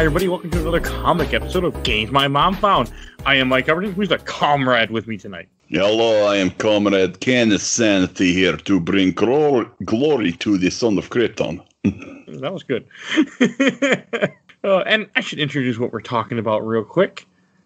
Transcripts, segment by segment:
Hi, everybody. Welcome to another comic episode of Games My Mom Found. I am Mike Albertin. Who's the comrade with me tonight? Hello, I am Comrade Kenneth Sanity here to bring glory to the Son of Krypton. That was good. And I should introduce what we're talking about real quick.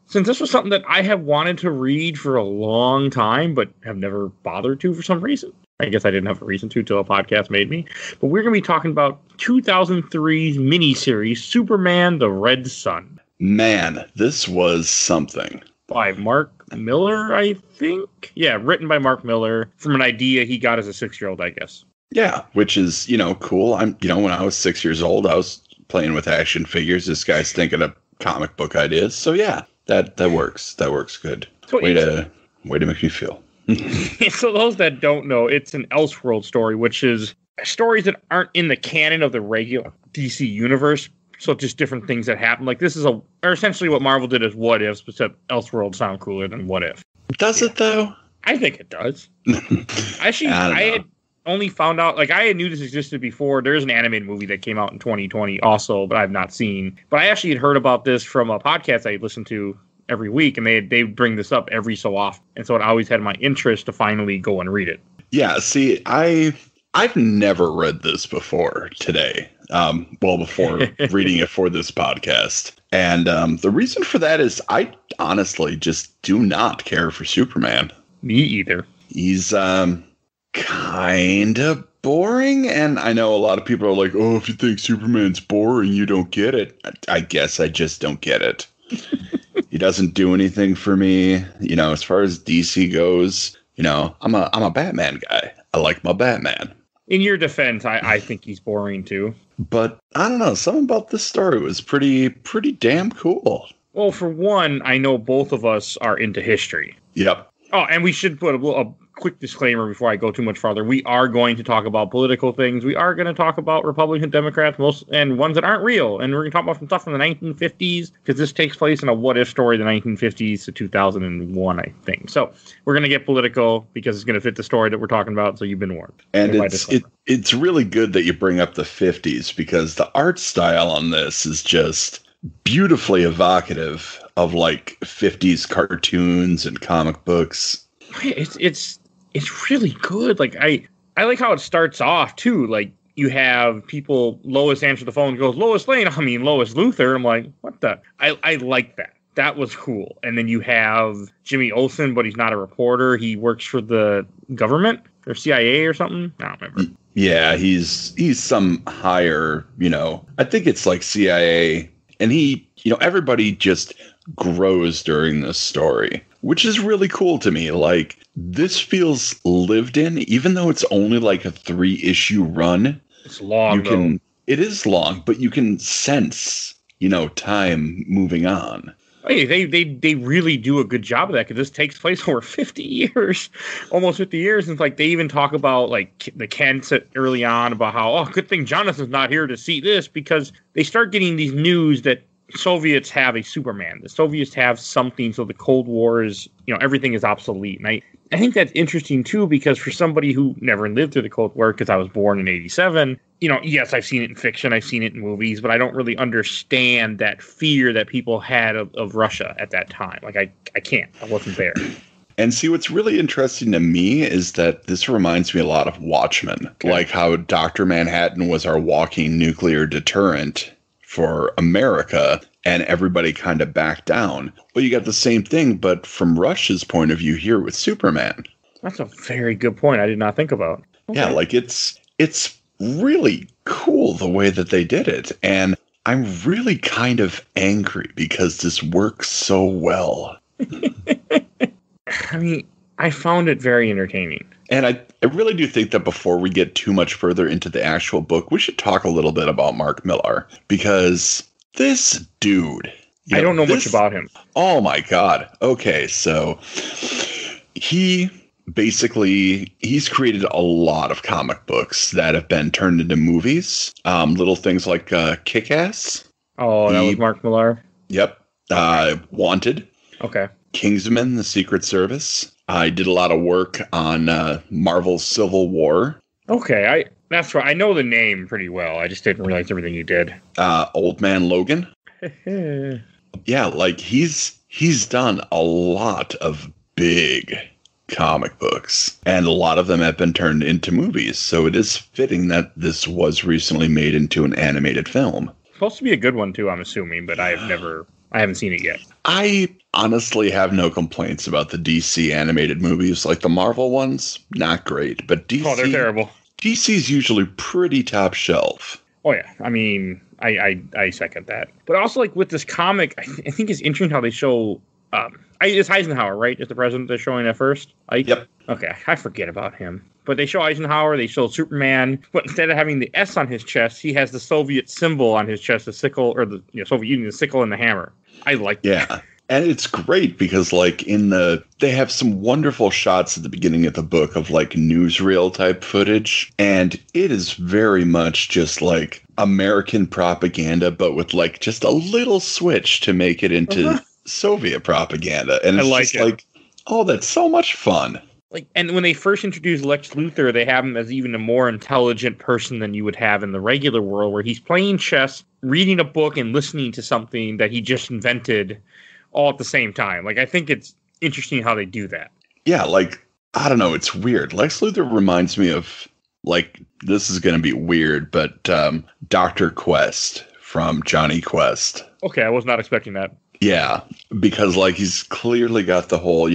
Since this was something that I have wanted to read for a long time, but have never bothered to for some reason. I guess I didn't have a reason to until a podcast made me. But we're going to be talking about 2003's miniseries, Superman, the Red Sun. Man, this was something. By Mark Miller, I think? Yeah, written by Mark Miller from an idea he got as a 6-year-old, I guess. Yeah, which is, cool. When I was 6 years old, I was playing with action figures. This guy's thinking of comic book ideas. So yeah, that works. That works good. So way to make me feel. So those that don't know, it's an Elseworld story, which is stories that aren't in the canon of the regular DC universe. So just different things that happen. Like this is or essentially what Marvel did is What Ifs, except Elseworld sound cooler than What If. Does it though? I think it does. Actually, I had only found out, I knew this existed before. There's an animated movie that came out in 2020 also, but I've not seen. But I actually had heard about this from a podcast I listened to every week, and they bring this up every so often. And so it always had my interest to finally go and read it. Yeah, see, I've never read this before today. Before reading it for this podcast. And the reason for that is I honestly just do not care for Superman. Me either. He's kind of boring. And I know a lot of people are like, oh, if you think Superman's boring, you don't get it. I guess I just don't get it. He doesn't do anything for me. As far as DC goes, I'm a Batman guy. I like my Batman. In your defense, I think he's boring too. But I don't know, something about this story was pretty damn cool. Well, for one, I know both of us are into history. Yep. Oh, and we should put a quick disclaimer before I go too much farther. We are going to talk about political things. We are going to talk about Republican Democrats, and ones that aren't real. And we're going to talk about some stuff from the 1950s, because this takes place in a what-if story, the 1950s to 2001, I think. So we're going to get political because it's going to fit the story that we're talking about, so you've been warned. And it's really good that you bring up the 50s, because the art style on this is just beautifully evocative of 50s cartoons and comic books. It's really good. I like how it starts off too. You have people, Lois answer the phone and goes, Lois Lane, I mean Lois Luthor. I'm like, what the? I like that. That was cool. And then you have Jimmy Olsen, but he's not a reporter. He works for the government or CIA or something. I don't remember. Yeah, he's some higher, I think it's CIA. And he, everybody just grows during this story, which is really cool to me. This feels lived in, even though it's only a 3-issue run. It's long, It is long, but you can sense, time moving on. Hey, they really do a good job of that, because this takes place over 50 years, almost 50 years. And they even talk about the Kents early on about how, good thing Jonathan's not here to see this, because they start getting these news that Soviets have a Superman. The Soviets have something, so the Cold War is, everything is obsolete. And I think that's interesting too, because for somebody who never lived through the Cold War, because I was born in 87, yes, I've seen it in fiction, I've seen it in movies, but I don't really understand that fear that people had of Russia at that time. I can't. I wasn't there. And see, what's really interesting to me is that this reminds me a lot of Watchmen, like how Dr. Manhattan was our walking nuclear deterrent for America, and everybody kind of backed down. Well, you got the same thing, but from Russia's point of view here with Superman. That's a very good point. I did not think about. Okay. Yeah, it's really cool the way that they did it. And I'm really kind of angry because this works so well. I found it very entertaining. And I really do think that before we get too much further into the actual book, we should talk a little bit about Mark Miller, because this dude... I don't know much about him. Oh my God. Okay, so he's created a lot of comic books that have been turned into movies. Little things like Kick-Ass. Oh, that was Mark Millar? Yep. Wanted. Okay. Kingsman, The Secret Service. I did a lot of work on Marvel's Civil War. Okay, that's right. I know the name pretty well. I just didn't realize everything you did. Old Man Logan. Yeah, like he's done a lot of big comic books, and a lot of them have been turned into movies. So it is fitting that this was recently made into an animated film. Supposed to be a good one too, I'm assuming, but I haven't seen it yet. I honestly have no complaints about the DC animated movies. Like the Marvel ones, not great, but DC, Oh, they're terrible. DC's usually pretty top shelf. Oh yeah, I mean, I second that. But also, like with this comic, I think it's interesting how they show. It's Eisenhower, right? Is the president they're showing at first? Ike? Yep. Okay, I forget about him. But they show Eisenhower, they show Superman, but instead of having the S on his chest, he has the Soviet symbol on his chest, the sickle, or the Soviet Union, the sickle and the hammer. I like that. Yeah. And it's great because like they have some wonderful shots at the beginning of the book of like newsreel type footage. And it is very much just like American propaganda, but with like just a little switch to make it into Soviet propaganda. And it's just like, oh, that's so much fun. Like, and when they first introduced Lex Luthor, they have him as even a more intelligent person than you would have in the regular world, where he's playing chess, reading a book, and listening to something that he just invented all at the same time. Like, I think it's interesting how they do that. Yeah, like, I don't know, it's weird. Lex Luthor reminds me of, like, this is going to be weird, but Dr. Quest from Johnny Quest. Okay, I was not expecting that. Yeah, because like he's clearly got the whole,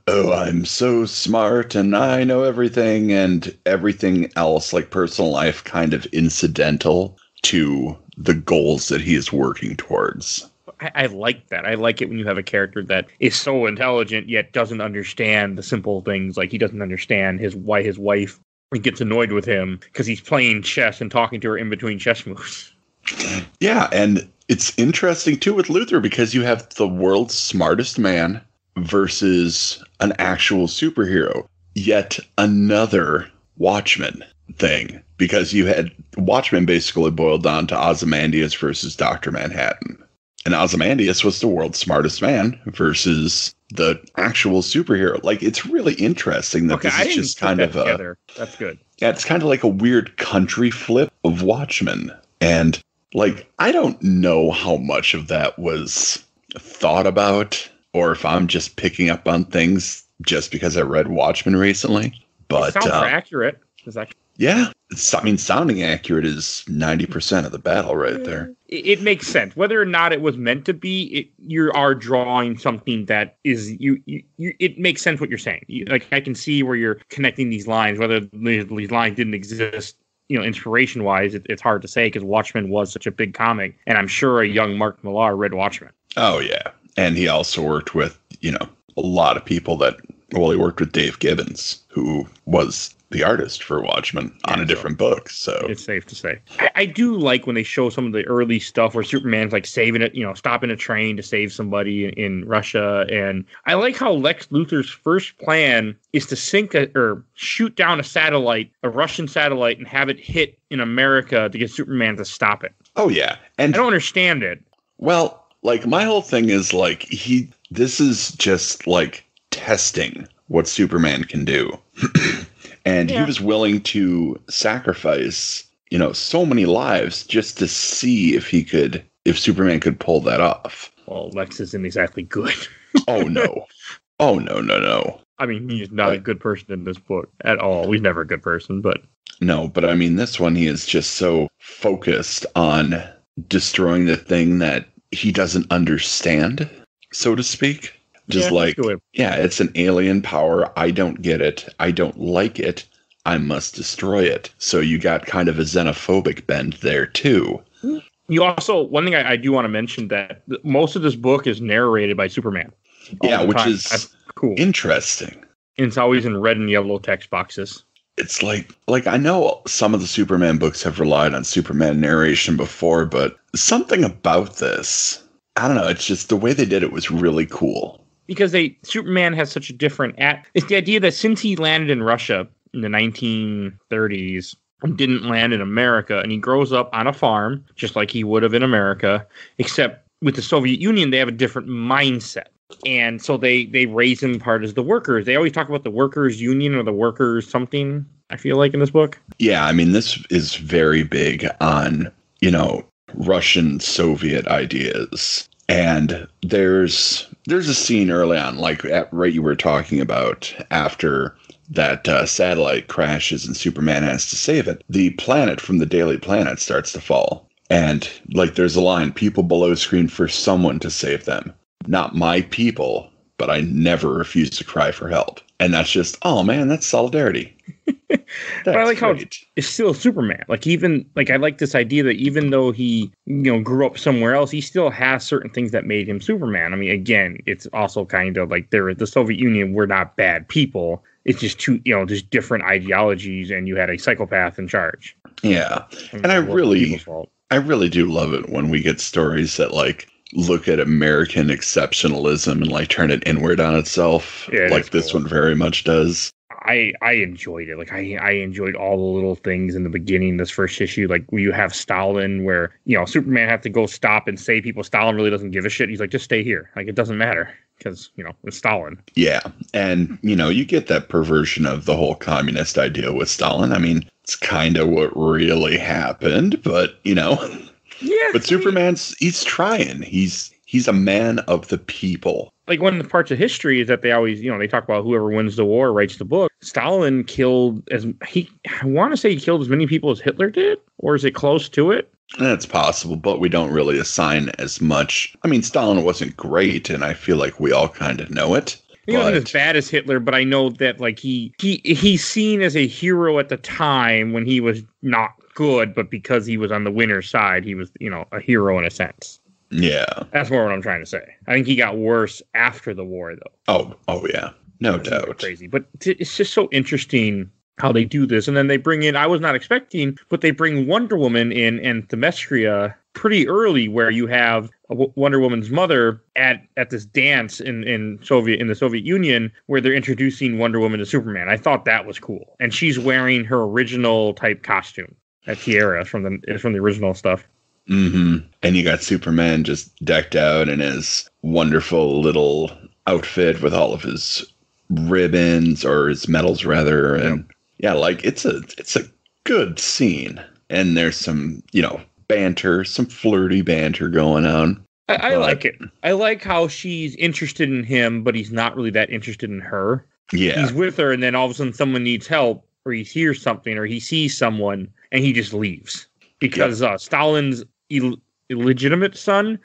oh, I'm so smart and I know everything, and everything else, like personal life, kind of incidental to the goals that he is working towards. I like that. I like it when you have a character that is so intelligent yet doesn't understand the simple things. Like he doesn't understand why his wife gets annoyed with him because he's playing chess and talking to her in between chess moves. Yeah, and it's interesting, too, with Luthor, because you have the world's smartest man versus an actual superhero. Yet another Watchmen thing, because you had Watchmen basically boiled down to Ozymandias versus Dr. Manhattan. And Ozymandias was the world's smartest man versus the actual superhero. Like, it's really interesting that this is just kind of together. That's good. Yeah, it's kind of like a weird country flip of Watchmen. And like, I don't know how much of that was thought about, or if I'm just picking up on things just because I read Watchmen recently. But it sounds accurate. Yeah, sounding accurate is 90% of the battle right there. It makes sense. Whether or not it was meant to be, you are drawing something that is you. It makes sense what you're saying. Like I can see where you're connecting these lines. Whether these lines didn't exist, inspiration wise, it's hard to say because Watchmen was such a big comic, and I'm sure a young Mark Millar read Watchmen. Oh yeah, and he also worked with a lot of people he worked with Dave Gibbons, who was the artist for Watchmen on a different book. So it's safe to say. I do like when they show some of the early stuff where Superman's like saving it, stopping a train to save somebody in Russia. And I like how Lex Luthor's first plan is to shoot down a Russian satellite, and have it hit in America to get Superman to stop it. Oh yeah. And I don't understand it. Well, like my whole thing is like this is just like testing what Superman can do. And he was willing to sacrifice, so many lives just to see if Superman could pull that off. Well, Lex isn't exactly good. Oh, no. Oh, no. I mean, he's not a good person in this book at all. He's never a good person, but... No, but I mean, this one, he is just so focused on destroying the thing that he doesn't understand, so to speak. Just it's an alien power. I don't get it. I don't like it. I must destroy it. So you got kind of a xenophobic bend there, too. You also, one thing I do want to mention, that most of this book is narrated by Superman. Yeah, which is That's cool. Interesting. And it's always in red and yellow text boxes. It's like I know some of the Superman books have relied on Superman narration before, but something about this, I don't know, it's just the way they did it was really cool. Because Superman has such a different... It's the idea that since he landed in Russia in the 1930s, and didn't land in America, and he grows up on a farm, just like he would have in America, except with the Soviet Union, they have a different mindset. And so they raise him part as the workers. They always talk about the workers' union or the workers' something, I feel like, in this book. Yeah, I mean, this is very big on, Russian Soviet ideas. And there's a scene early on, like right you were talking about, after that satellite crashes and Superman has to save it. The planet from the Daily Planet starts to fall. And like there's a line, people below scream for someone to save them. Not my people, but I never refuse to cry for help. And that's just, oh man, that's solidarity. But I like how it's still Superman. Like even like I like this idea that even though he grew up somewhere else, he still has certain things that made him Superman. I mean, again, it's also kind of like the Soviet Union were not bad people. It's just just different ideologies, and you had a psychopath in charge. Yeah, and I really do love it when we get stories that like look at American exceptionalism and like turn it inward on itself, like this one very much does. I enjoyed it. Like I enjoyed all the little things in the beginning, this first issue, like where you have Stalin, where Superman had to go stop and save people. Stalin really doesn't give a shit. He's like, just stay here. Like it doesn't matter because it's Stalin. Yeah, and you get that perversion of the whole communist idea with Stalin. I mean, it's kind of what really happened, but yeah. But he's trying. He's a man of the people. Like one of the parts of history is that they always, they talk about whoever wins the war writes the book. Stalin killed I want to say he killed as many people as Hitler did, or is it close to it? That's possible, but we don't really assign as much. I mean, Stalin wasn't great, and I feel like we all kind of know it. He wasn't as bad as Hitler, but I know that like he's seen as a hero at the time when he was not good, but because he was on the winner's side, he was, a hero in a sense. Yeah. That's more what I'm trying to say. I think he got worse after the war, though. Oh yeah. No doubt. Crazy. But it's just so interesting how they do this. And then they bring in, I was not expecting, but they bring Wonder Woman in and Themistria pretty early, where you have Wonder Woman's mother at this dance in the Soviet Union where they're introducing Wonder Woman to Superman. I thought that was cool. And she's wearing her original type costume, that tiara from the original stuff. Mm-hmm. And you got Superman just decked out in his wonderful little outfit with all of his ribbons, or his medals rather, and like it's a good scene. And there's some banter, some flirty banter going on. I like it. I like how she's interested in him, but he's not really that interested in her. Yeah, he's with her, and then all of a sudden someone needs help, or he hears something, or he sees someone, and he just leaves because Stalin's illegitimate son,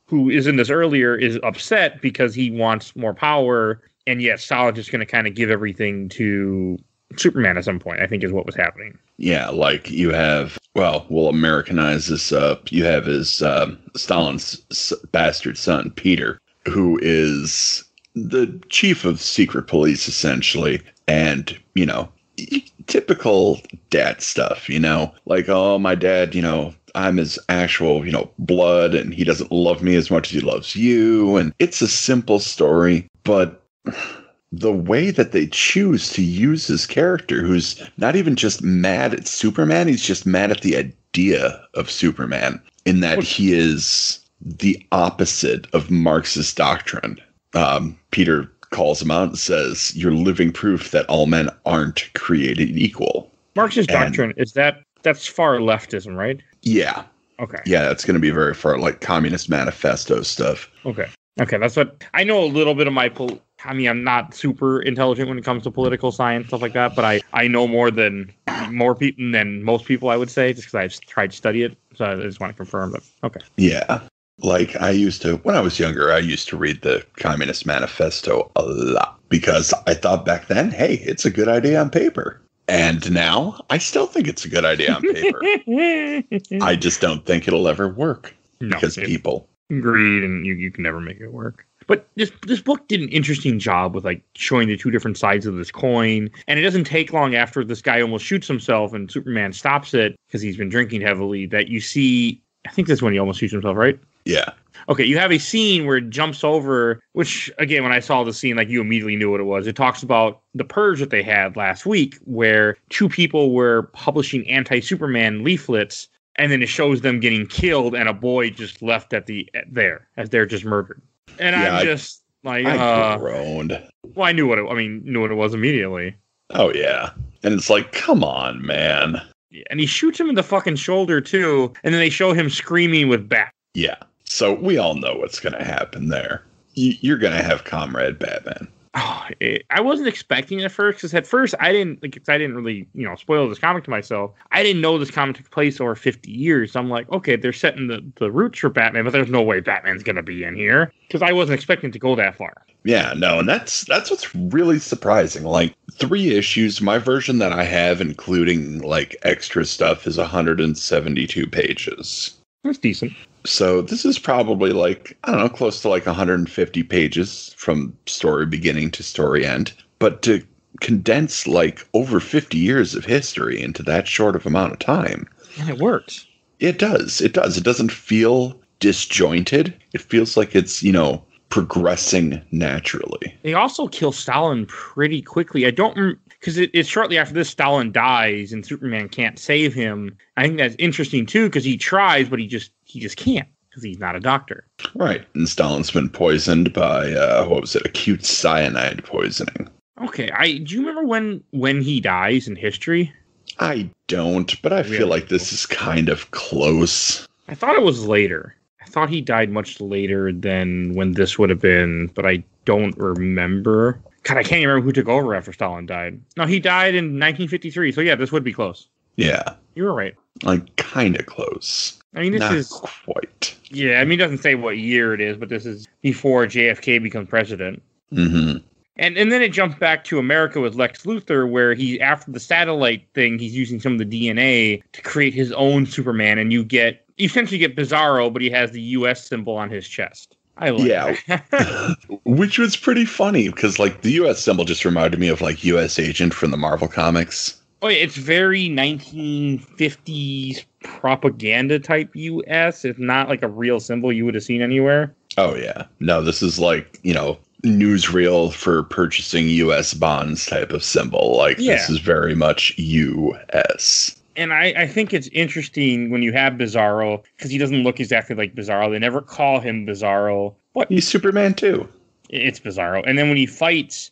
who is in this earlier, is upset because he wants more power, and yet Stalin's just going to kind of give everything to Superman at some point, I think is what was happening. Yeah, like you have, we'll Americanize this up. You have his Stalin's bastard son, Peter, who is the chief of secret police, essentially, and, typical dad stuff, like, oh, my dad, I'm his actual, blood, and he doesn't love me as much as he loves you. And it's a simple story, but the way that they choose to use his character, who's not even just mad at Superman, he's just mad at the idea of Superman, in that he is the opposite of Marxist doctrine. Peter calls him out and says, "You're living proof that all men aren't created equal." Marxist doctrine, that's far leftism, right? Yeah. Okay. Yeah, it's going to be very far, like Communist Manifesto stuff. Okay. That's what I know. A little bit of I'm not super intelligent when it comes to political science, stuff like that, but I know more people than most people, I would say, just because I've tried to study it. So I just want to confirm that. Okay. Yeah. Like when I was younger, I used to read the Communist Manifesto a lot because I thought back then, hey, it's a good idea on paper. And now I still think it's a good idea on paper. I just don't think it'll ever work because people greed, and you can never make it work. But this book did an interesting job with like showing the two different sides of this coin. And it doesn't take long after this guy almost shoots himself and Superman stops it because he's been drinking heavily, that you see, I think that's when he almost shoots himself, right? Yeah. Okay, you have a scene where it jumps over, which, again, when I saw the scene, like, you immediately knew what it was. It talks about the purge that they had last week, where two people were publishing anti-Superman leaflets, and then it shows them getting killed, and a boy just left there, as they're just murdered. And I'm just, like, I groaned. Well, I knew what it was immediately. Oh, yeah. And it's like, come on, man. Yeah, and he shoots him in the fucking shoulder, too. And then they show him screaming with Bat. Yeah. So we all know what's going to happen there. You're going to have Comrade Batman. Oh, I wasn't expecting it at first, because at first I didn't really, spoil this comic to myself. I didn't know this comic took place over 50 years. So I'm like, okay, they're setting the roots for Batman, but there's no way Batman's going to be in here, because I wasn't expecting to go that far. Yeah, no, and that's what's really surprising. Like 3 issues, my version that I have, including like extra stuff, is 172 pages. That's decent. So this is probably like, I don't know, close to like 150 pages from story beginning to story end. But to condense like over 50 years of history into that short of amount of time. And it works. It does. It does. It doesn't feel disjointed. It feels like it's, progressing naturally. They also kill Stalin pretty quickly. Because it's shortly after this, Stalin dies and Superman can't save him. I think that's interesting too, because he tries, but he just can't, because he's not a doctor. Right. And Stalin's been poisoned by acute cyanide poisoning. Okay. Do you remember when he dies in history? I don't, but I feel like this is kind of close. I thought it was later. I thought he died much later than when this would have been, but I don't remember. God, I can't even remember who took over after Stalin died. No, he died in 1953, so yeah, this would be close. Yeah. You were right. Like, kind of close. I mean, Not quite. Yeah, I mean, it doesn't say what year it is, but this is before JFK becomes president. Mm-hmm. And then it jumps back to America with Lex Luthor, where after the satellite thing, he's using some of the DNA to create his own Superman, and you essentially get Bizarro, but he has the U.S. symbol on his chest. I like that. Which was pretty funny, because like the U.S. symbol just reminded me of like U.S. Agent from the Marvel comics. Oh, yeah, it's very 1950s propaganda type U.S. It's not like a real symbol you would have seen anywhere. Oh, yeah. No, this is like, newsreel for purchasing U.S. bonds type of symbol. Like, This is very much U.S. And I think it's interesting when you have Bizarro, because he doesn't look exactly like Bizarro. They never call him Bizarro. But he's Superman, too. It's Bizarro. And then when he fights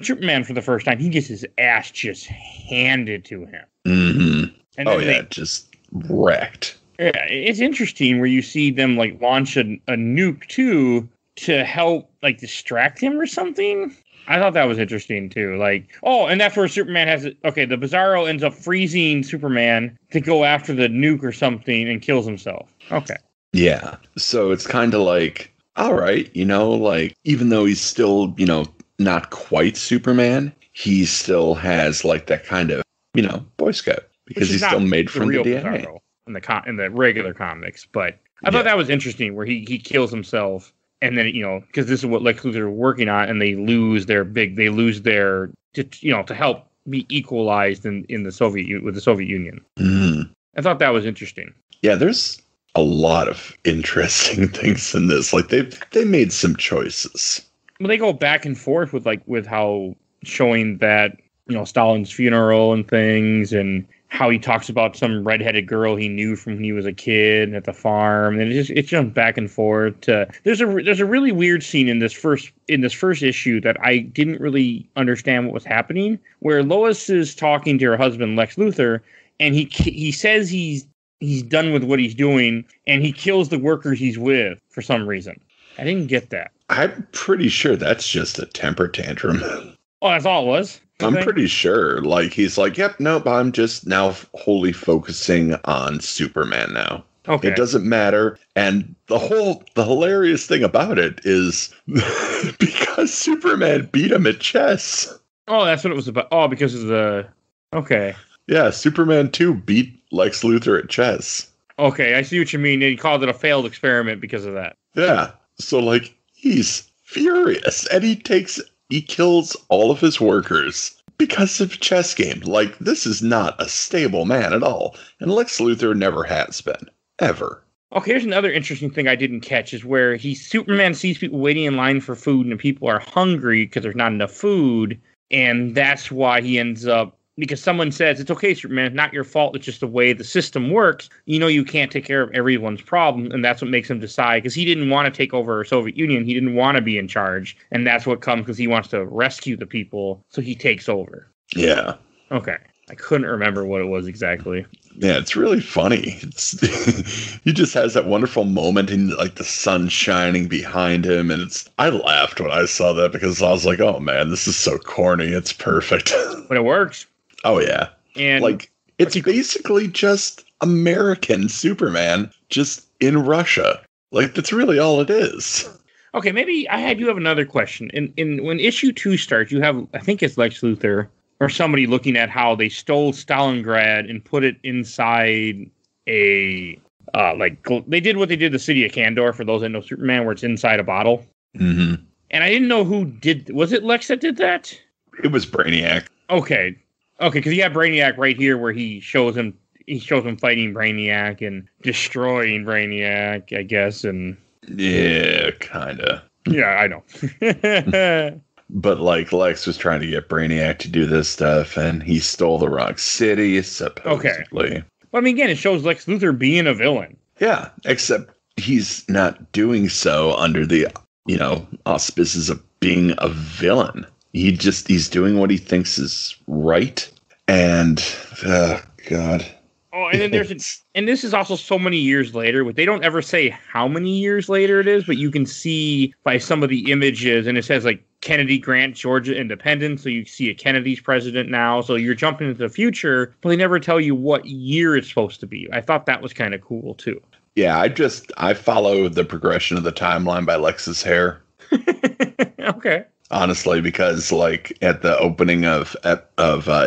Superman for the first time, he gets his ass just handed to him. Mm-hmm. And just wrecked. Yeah, it's interesting where you see them like launch a nuke, too, to help like distract him or something. I thought that was interesting too. Like, and that's where Superman has it. Okay, the Bizarro ends up freezing Superman to go after the nuke or something and kills himself. Okay. Yeah. So it's kind of like, all right, like even though he's still, not quite Superman, he still has like that kind of, Boy Scout, because he's still made from the DNA. Bizarro in the regular comics, but I thought that was interesting where he kills himself. And then, because this is what Lex Luthor are working on, and they lose their to help be equalized in the Soviet Union. Mm. I thought that was interesting. Yeah, there's a lot of interesting things in this. Like they made some choices. Well, they go back and forth with how showing that, Stalin's funeral and things, and how he talks about some redheaded girl he knew from when he was a kid at the farm, and it jumps back and forth. There's a really weird scene in this first issue that I didn't really understand what was happening, where Lois is talking to her husband Lex Luthor, and he says he's done with what he's doing, and he kills the workers he's with for some reason. I didn't get that. I'm pretty sure that's just a temper tantrum. Oh, that's all it was? I'm pretty sure. Like, he's like, yep, nope, I'm just now wholly focusing on Superman now. Okay. It doesn't matter. And the hilarious thing about it is because Superman beat him at chess. Oh, that's what it was about. Oh, because of the... Okay. Yeah, Superman 2 beat Lex Luthor at chess. Okay, I see what you mean. And he called it a failed experiment because of that. Yeah. So, like, he's furious. And he kills all of his workers because of a chess game. Like, this is not a stable man at all. And Lex Luthor never has been. Ever. Okay, here's another interesting thing I didn't catch is where Superman sees people waiting in line for food and people are hungry because there's not enough food. And that's why he ends up, because someone says, it's okay, Superman, it's not your fault. It's just the way the system works. You can't take care of everyone's problem. And that's what makes him decide, because he didn't want to take over the Soviet Union. He didn't want to be in charge. And that's what comes because he wants to rescue the people. So he takes over. Yeah. Okay. I couldn't remember what it was exactly. Yeah, it's really funny. He just has that wonderful moment and like the sun shining behind him, and I laughed when I saw that because I was like, oh man, this is so corny. It's perfect. But it works. Oh yeah. And like it's basically just American Superman just in Russia. Like that's really all it is. Okay, maybe I do have another question. In when issue 2 starts, you have, I think it's Lex Luthor or somebody looking at how they stole Stalingrad and put it inside a they did what they did the city of Kandor, for those that know Superman, where it's inside a bottle. Mm-hmm. And I didn't know who did. Was it Lex that did that? It was Brainiac. Okay, because you have Brainiac right here where he shows him fighting Brainiac and destroying Brainiac, I guess, and yeah, kinda. Yeah, I know. But like Lex was trying to get Brainiac to do this stuff, and he stole the wrong city, supposedly. Okay. Well, I mean, again, it shows Lex Luthor being a villain. Yeah, except he's not doing so under the, auspices of being a villain. He's doing what he thinks is right. And, God. Oh, and then and this is also so many years later, but they don't ever say how many years later it is, but you can see by some of the images, and it says like Kennedy grants Georgia independence, so you see a Kennedy's president now, so you're jumping into the future, but they never tell you what year it's supposed to be. I thought that was kind of cool too. Yeah, I follow the progression of the timeline by Lex's hair. Okay. Honestly, because like at the opening of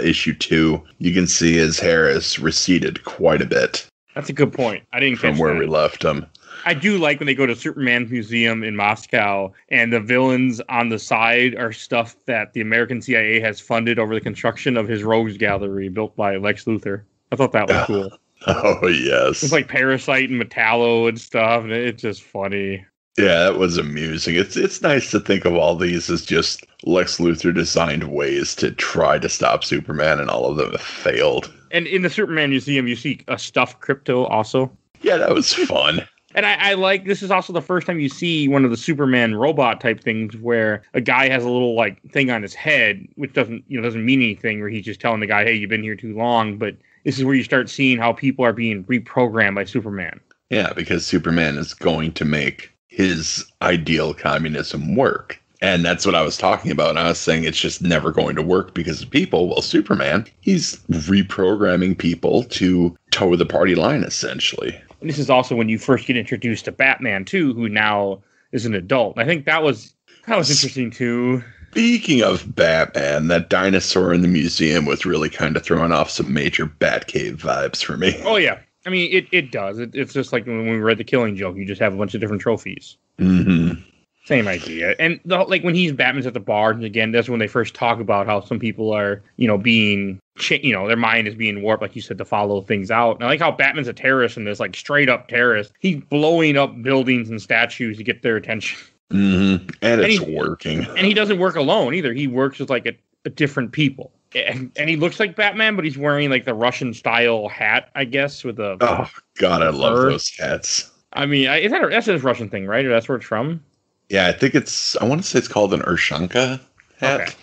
issue 2, you can see his hair has receded quite a bit. That's a good point. I didn't catch from where that. we left him. I do like when they go to Superman's museum in Moscow and the villains on the side are stuff that the American CIA has funded over the construction of his rogues gallery built by Lex Luthor. I thought that was cool. Oh, yes. It's like Parasite and Metallo and stuff, and it's just funny. Yeah, that was amusing. It's nice to think of all these as just Lex Luthor designed ways to try to stop Superman, and all of them have failed. And in the Superman museum, you see a stuffed Crypto also. Yeah, that was fun. And I like, this is also the first time you see one of the Superman robot type things where a guy has a little like thing on his head, which doesn't mean anything, where he's just telling the guy, hey, you've been here too long. But this is where you start seeing how people are being reprogrammed by Superman. Yeah, because Superman is going to make his ideal communism work. And that's what I was talking about. And I was saying it's just never going to work because of people. Well, Superman, he's reprogramming people to toe the party line, essentially. And this is also when you first get introduced to Batman, too, who now is an adult. I think that was interesting, too. Speaking of Batman, that dinosaur in the museum was really kind of throwing off some major Batcave vibes for me. Oh, yeah. I mean, it does. It's just like when we read The Killing Joke, you just have a bunch of different trophies. Mm-hmm. Same idea. And like when Batman's at the bar, and again, that's when they first talk about how some people are, being, their mind is being warped, like you said, to follow things out. And I like how Batman's a terrorist and this like straight up terrorist. He's blowing up buildings and statues to get their attention. Mm-hmm. And it's working. And he doesn't work alone either. He works with like a different people. And he looks like Batman, but he's wearing like the Russian style hat, I guess, with a. Oh God, I love those hats. I mean, that's a Russian thing, right? Or that's where it's from. Yeah, I think I want to say it's called an Urshanka hat. Okay.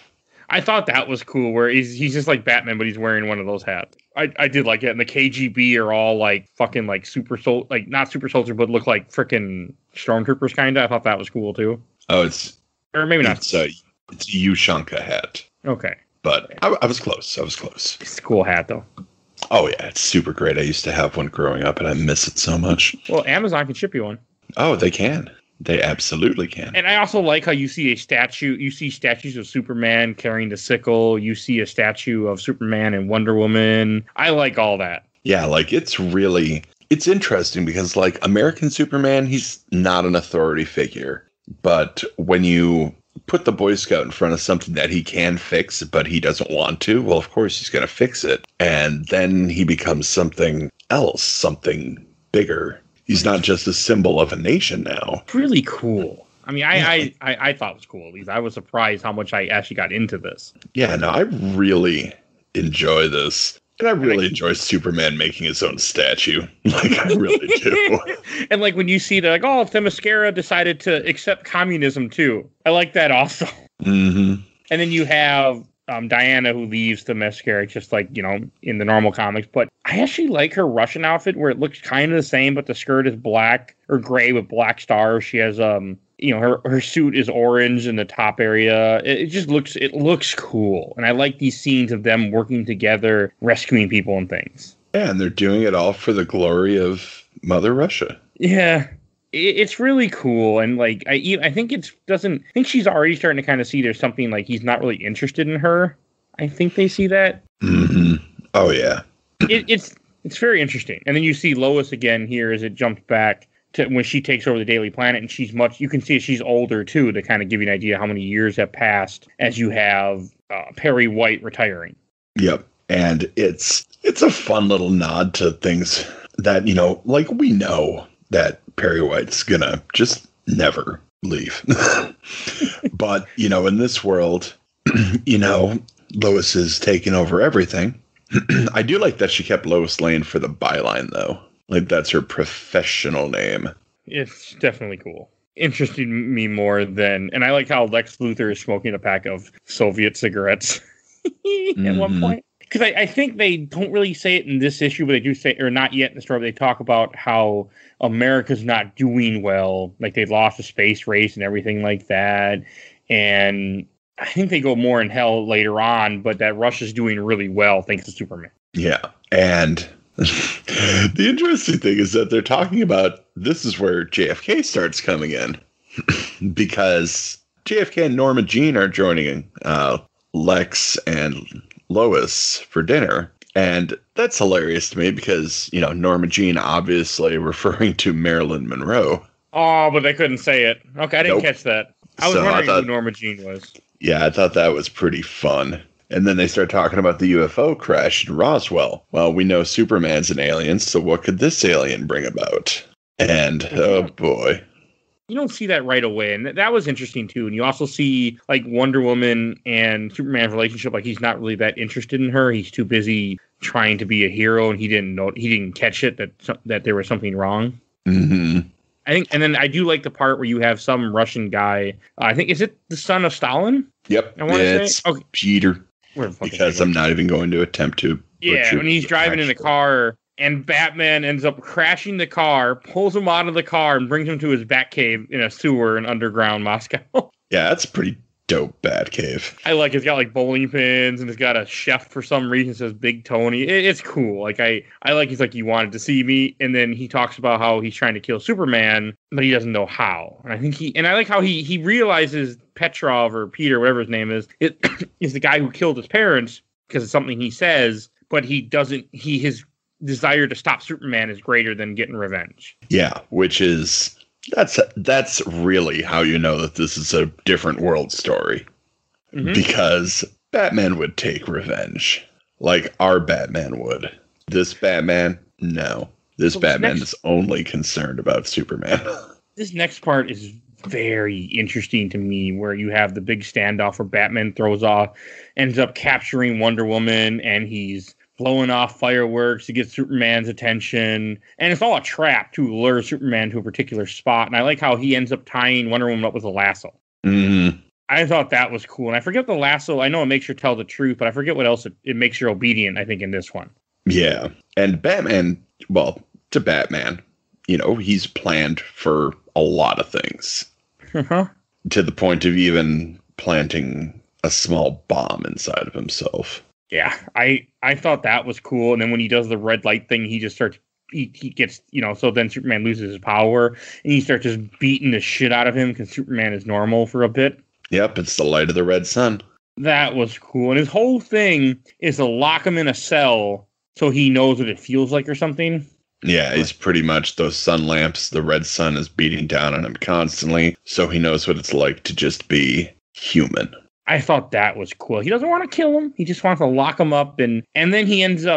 I thought that was cool, where he's just like Batman, but he's wearing one of those hats. I did like it. And the KGB are all like fucking like not super soldiers, but look like freaking stormtroopers kind of. I thought that was cool too. Oh, or maybe not. It's a Ushanka hat. Okay. But I was close. It's a cool hat though. Oh yeah, it's super great. I used to have one growing up and I miss it so much. Well, Amazon can ship you one. Oh, they can. They absolutely can. And I also like how you see statues of Superman carrying the sickle. You see a statue of Superman and Wonder Woman. I like all that. Yeah, like it's interesting because like American Superman, he's not an authority figure. But when you put the Boy Scout in front of something that he can fix, but he doesn't want to, well, of course he's going to fix it. And then he becomes something else, something bigger. He's not just a symbol of a nation now. Really cool. I mean, I thought it was cool. At least I was surprised how much I actually got into this. Yeah, no, I really enjoy this. And I really enjoy Superman making his own statue. Like, I really do. And like when you see that, like, oh, Themyscira decided to accept communism too. I like that also. Mm-hmm. And then you have Diana, who leaves the miscarriage, just like, in the normal comics. But I actually like her Russian outfit where it looks kind of the same, but the skirt is black or gray with black stars. She has, her suit is orange in the top area. It looks cool. And I like these scenes of them working together, rescuing people and things. Yeah, and they're doing it all for the glory of Mother Russia. Yeah. It's really cool, and like I think she's already starting to kind of see there's something like he's not really interested in her. I think they see that. Mm-hmm. Oh yeah, it's very interesting. And then you see Lois again here as it jumps back to when she takes over the Daily Planet, and you can see she's older too, to kind of give you an idea how many years have passed as you have Perry White retiring. Yep, and it's a fun little nod to things that like we know that Perry White's gonna just never leave. But, in this world, Lois is taking over everything. I do like that she kept Lois Lane for the byline, though. Like, that's her professional name. It's definitely cool. Interested me more than... And I like how Lex Luthor is smoking a pack of Soviet cigarettes at one point. Because I think they don't really say it in this issue, but they do say, or not yet in the story, but they talk about how America's not doing well. Like, they lost a space race and everything like that. And I think they go more in hell later on, but that Russia's doing really well thanks to Superman. Yeah. And the interesting thing is that they're talking about this is where JFK starts coming in. Because JFK and Norma Jean are joining Lex and Lois for dinner. And that's hilarious to me because, Norma Jean obviously referring to Marilyn Monroe. Oh, but they couldn't say it. Okay, I didn't catch that. I was wondering who Norma Jean was. Yeah, I thought that was pretty fun. And then they start talking about the UFO crash in Roswell. Well, we know Superman's an alien, so what could this alien bring about? And, oh boy. You don't see that right away, and that was interesting too. And you also see like Wonder Woman and Superman's relationship. Like he's not really that interested in her. He's too busy trying to be a hero, and he didn't catch it that there was something wrong. Mm-hmm. I think, and then I do like the part where you have some Russian guy. I think is it the son of Stalin? Yep, it's okay. Peter. Because I'm not even going to attempt to. Yeah, when he's driving in the car. And Batman ends up crashing the car, pulls him out of the car, and brings him to his Batcave in a sewer in underground Moscow. Yeah, that's a pretty dope Batcave. I like it's got like bowling pins, and it's got a chef for some reason. It says Big Tony. It's cool. Like I like he's like, you wanted to see me, and then he talks about how he's trying to kill Superman, but he doesn't know how. And I think I like how he realizes Petrov or Peter, whatever his name is the guy who killed his parents because it's something he says, but he doesn't. His desire to stop Superman is greater than getting revenge. Yeah, which is that's really how you know that this is a different world story. Mm-hmm. Because Batman would take revenge. Like our Batman would. This Batman, no. This Batman is only concerned about Superman. This next part is very interesting to me, where you have the big standoff where Batman ends up capturing Wonder Woman, and he's blowing off fireworks to get Superman's attention. And it's all a trap to lure Superman to a particular spot. And I like how he ends up tying Wonder Woman up with a lasso. Mm-hmm. I thought that was cool. And I forget the lasso. I know it makes her tell the truth, but I forget what else it makes her obedient, I think, in this one. Yeah. And Batman, well, to Batman, he's planned for a lot of things. Uh-huh. To the point of even planting a small bomb inside of himself. Yeah, I thought that was cool. And then when he does the red light thing, he just starts, he gets, so then Superman loses his power and he starts just beating the shit out of him because Superman is normal for a bit. Yep, it's the light of the red sun. That was cool. And his whole thing is to lock him in a cell so he knows what it feels like or something. Yeah, he's pretty much those sun lamps. The red sun is beating down on him constantly, so he knows what it's like to just be human. I thought that was cool. He doesn't want to kill him. He just wants to lock him up. And then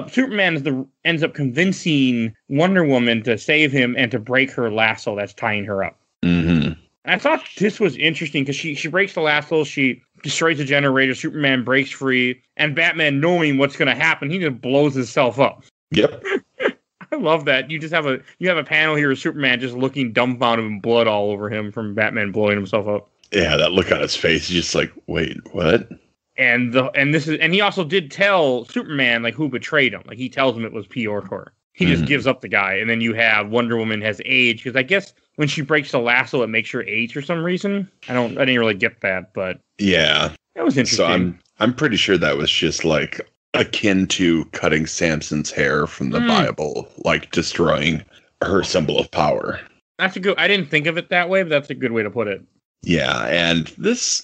Superman ends up convincing Wonder Woman to save him and to break her lasso that's tying her up. Mm-hmm. I thought this was interesting because she breaks the lasso. She destroys the generator. Superman breaks free. And Batman, knowing what's going to happen, he just blows himself up. Yep. I love that. You just have a panel here of Superman just looking dumbfounded and blood all over him from Batman blowing himself up. Yeah, that look on his face is just like, wait, what? And he also did tell Superman like who betrayed him. Like he tells him it was Piotr. He just gives up the guy, and then you have Wonder Woman has age because I guess when she breaks the lasso, it makes her age for some reason. I didn't really get that, but yeah, that was interesting. So I'm pretty sure that was just like akin to cutting Samson's hair from the Bible, like destroying her symbol of power. That's a good. I didn't think of it that way, but that's a good way to put it. Yeah, and this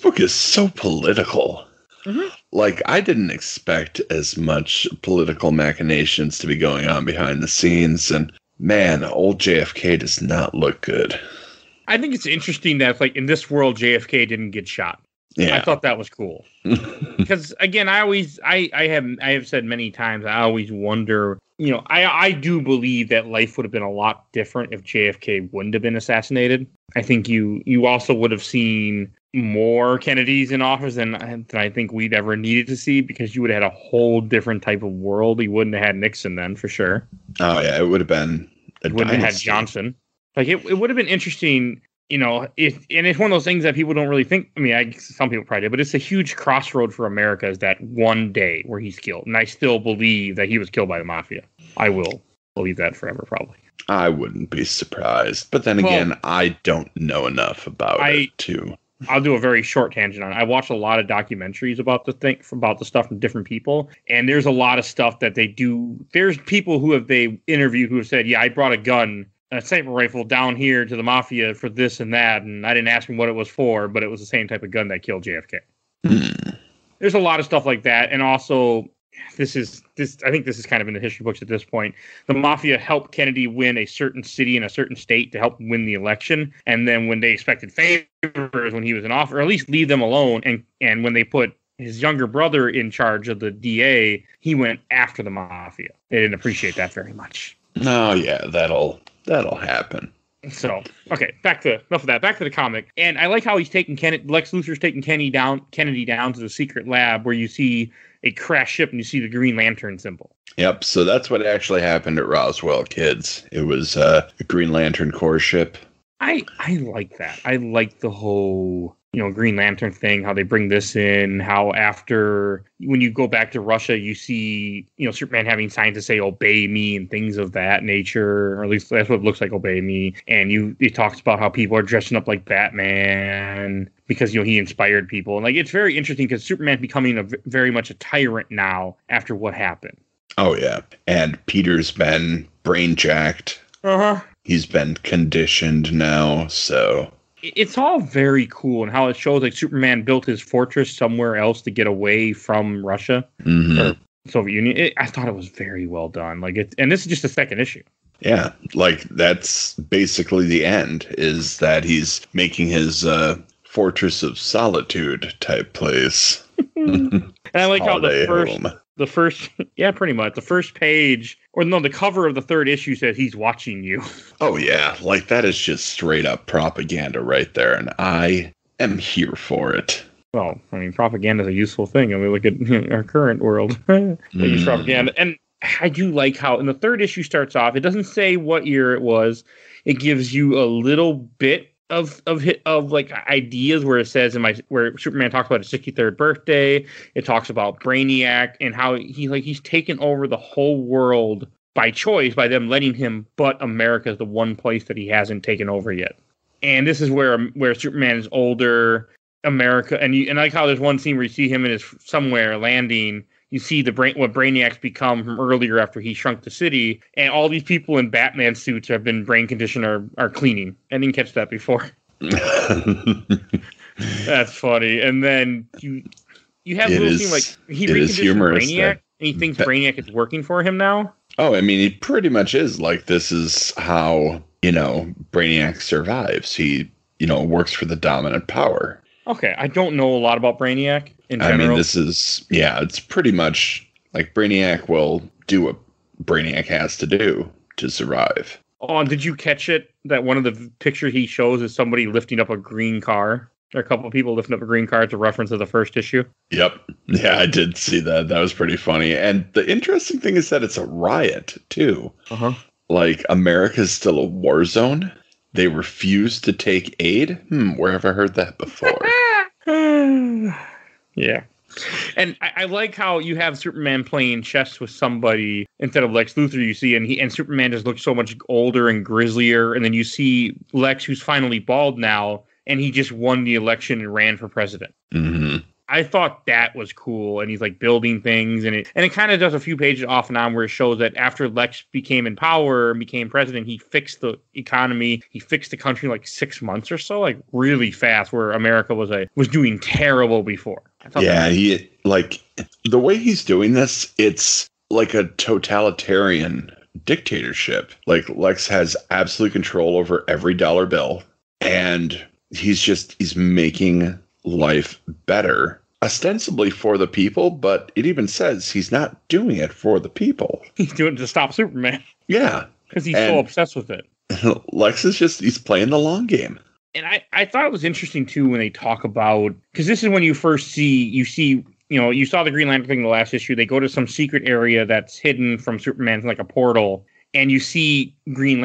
book is so political. Mm-hmm. Like, I didn't expect as much political machinations to be going on behind the scenes, and man, old JFK does not look good. I think it's interesting that, like, in this world, JFK didn't get shot. Yeah. I thought that was cool. Because, again, I have said many times, I always wonder, you know, I do believe that life would have been a lot different if JFK wouldn't have been assassinated. I think you also would have seen more Kennedys in office than I think we'd ever needed to see, because you would have had a whole different type of world. You wouldn't have had Nixon then, for sure. Oh, yeah, it would have been a wouldn't have had Johnson. Like, it would have been interesting, you know, and it's one of those things that people don't really think. I mean, some people probably do, but it's a huge crossroad for America is that one day where he's killed. And I still believe that he was killed by the mafia. I will believe that forever, probably. I wouldn't be surprised. But then again, I don't know enough about it to... I'll do a very short tangent on it. I watched a lot of documentaries about the stuff from different people, and there's a lot of stuff that they do. There's people who they interviewed who have said, yeah, I brought a gun, a sniper rifle down here to the mafia for this and that, and I didn't ask him what it was for, but it was the same type of gun that killed JFK. There's a lot of stuff like that, and also I think this is kind of in the history books at this point. The mafia helped Kennedy win a certain city in a certain state to help win the election. And then when they expected favors when he was in office, or at least leave them alone. And when they put his younger brother in charge of the DA, he went after the mafia. They didn't appreciate that very much. Oh, yeah, that'll happen. So, okay, enough of that. Back to the comic. And I like how he's taking Lex Luthor's taking Kennedy down to the secret lab where you see a crash ship and you see the Green Lantern symbol. Yep, so that's what actually happened at Roswell, kids. It was a Green Lantern Corps ship. I like that. I like the whole, you know, Green Lantern thing, how they bring this in, how after, when you go back to Russia, you see, you know, Superman having signs to say, obey me, and things of that nature, or at least that's what it looks like, obey me. And it talks about how people are dressing up like Batman because, you know, he inspired people. And, like, it's very interesting because Superman's becoming very much a tyrant now after what happened. Oh, yeah. And Peter's been brain-jacked. Uh-huh. He's been conditioned now, so... It's all very cool, and how it shows like Superman built his fortress somewhere else to get away from Russia or Soviet Union. I thought it was very well done. And this is just the second issue. Yeah, like that's basically the end. Is that he's making his Fortress of Solitude type place. And I like how the first, yeah, pretty much the first page, or no, the cover of the third issue says he's watching you. Oh yeah, like that is just straight up propaganda right there, and I am here for it. Well, I mean, propaganda is a useful thing. I mean, look at our current world. They use propaganda, and I do like how in the third issue starts off. It doesn't say what year it was. It gives you a little bit of like ideas where it says where Superman talks about his 63rd birthday. It talks about Brainiac and how he's taken over the whole world by choice, by them letting him, but America is the one place that he hasn't taken over yet. And this is where Superman is older, America, and I like how there's one scene where you see him in his somewhere landing. You see what Brainiac's become from earlier after he shrunk the city, and all these people in Batman suits have been brain conditioned are cleaning. I didn't catch that before. That's funny. And then you have a little scene like he reconditioned Brainiac, and he thinks Brainiac is working for him now. Oh, I mean, he pretty much is. Like, this is how, you know, Brainiac survives. He, you know, works for the dominant power. Okay, I don't know a lot about Brainiac in general. I mean, it's pretty much like Brainiac will do what Brainiac has to do to survive. Oh, and did you catch it that one of the pictures he shows is somebody lifting up a green car? There are a couple of people lifting up a green car. It's a reference to the first issue. Yep. Yeah, I did see that. That was pretty funny. And the interesting thing is that it's a riot, too. Uh-huh. Like, America's still a war zone. They refuse to take aid? Where have I heard that before? Yeah. And I like how you have Superman playing chess with somebody instead of Lex Luthor, you see, and Superman just looks so much older and grislier. And then you see Lex, who's finally bald now, and he just won the election and ran for president. Mm-hmm. I thought that was cool, and he's like building things, and it kind of does a few pages off and on where it shows that after Lex became in power and became president, he fixed the economy, he fixed the country in like 6 months or so, like really fast, where America was doing terrible before. Yeah, he like the way he's doing this, it's like a totalitarian dictatorship. Like Lex has absolute control over every dollar bill, and he's making life better, ostensibly for the people, but it even says he's not doing it for the people. He's doing it to stop Superman. Yeah. Because he's so obsessed with it. Lex is he's playing the long game. And I thought it was interesting, too, when they talk about, because this is when you first you saw the Green Lantern thing in the last issue. They go to some secret area that's hidden from Superman, like a portal. And you see a Green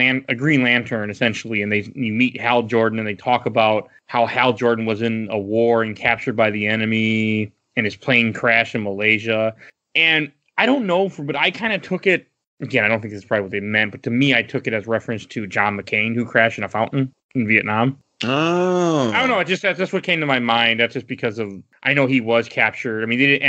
Lantern, essentially, and you meet Hal Jordan, and they talk about how Hal Jordan was in a war and captured by the enemy, and his plane crashed in Malaysia. And I don't know, but I kind of took it, again, I don't think this is probably what they meant, but to me, I took it as reference to John McCain, who crashed in a fountain in Vietnam. Oh. I don't know, that's what came to my mind. That's just because I know he was captured. I mean, it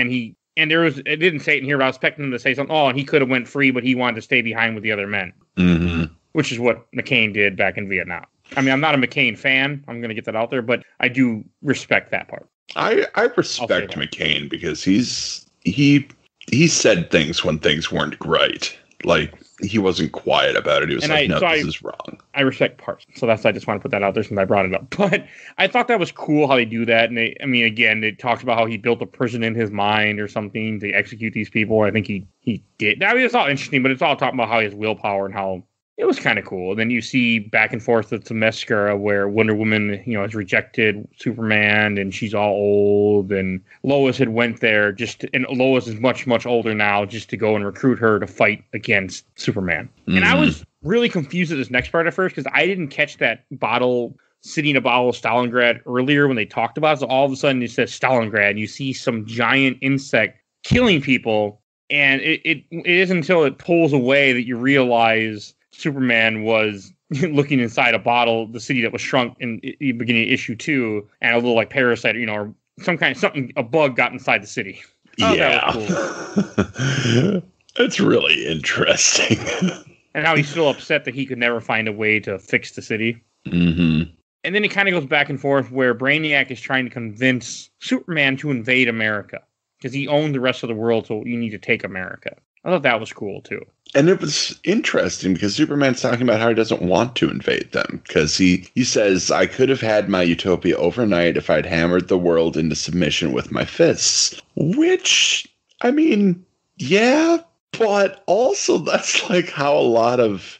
didn't say it in here, but I was expecting him to say something. Oh, and he could have went free, but he wanted to stay behind with the other men. Mm-hmm. Which is what McCain did back in Vietnam. I mean, I'm not a McCain fan. I'm going to get that out there, but I do respect that part. I respect McCain because he said things when things weren't right. Like, he wasn't quiet about it. He was this is wrong. I respect parts. So I just want to put that out there since I brought it up. But I thought that was cool how they do that. And it talks about how he built a prison in his mind or something to execute these people. I think he did. I mean, it's all interesting, but it's all talking about how he has willpower and how it was kind of cool. And then you see back and forth with Themyscira where Wonder Woman, has rejected Superman and she's all old, and Lois had went there and Lois is much, much older now, just to go and recruit her to fight against Superman. Mm-hmm. And I was really confused at this next part at first because I didn't catch that sitting in a bottle of Stalingrad earlier when they talked about it. So all of a sudden it says Stalingrad and you see some giant insect killing people. And it isn't until it pulls away that you realize Superman was looking inside a bottle, the city that was shrunk in the beginning of issue 2, and a little like parasite, or a bug got inside the city. Oh, yeah. That was cool. It's really interesting. And how he's still upset that he could never find a way to fix the city. Mm-hmm. And then it kind of goes back and forth where Brainiac is trying to convince Superman to invade America because he owned the rest of the world, so you need to take America. I thought that was cool, too. And it was interesting because Superman's talking about how he doesn't want to invade them. Because he says, I could have had my utopia overnight if I'd hammered the world into submission with my fists. Which, I mean, yeah, but also that's like how a lot of,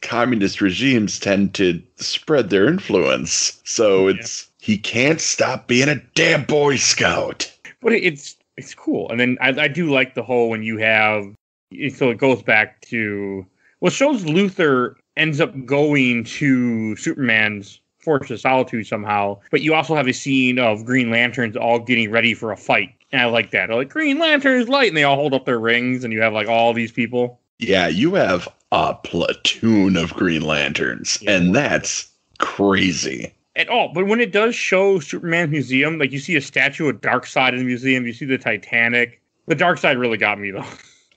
communist regimes tend to spread their influence. So he can't stop being a damn Boy Scout. But it's cool. And then I do like the whole when you have, so it goes back to, well, it shows Luthor ends up going to Superman's Fortress of Solitude somehow, but you also have a scene of Green Lanterns all getting ready for a fight. And I like that. They're like, Green Lantern's light, and they all hold up their rings, and you have like all these people. Yeah, you have a platoon of Green Lanterns, and that's crazy. At all, but when it does show Superman's museum, like you see a statue of Darkseid in the museum, you see the Titanic. The Darkseid really got me, though.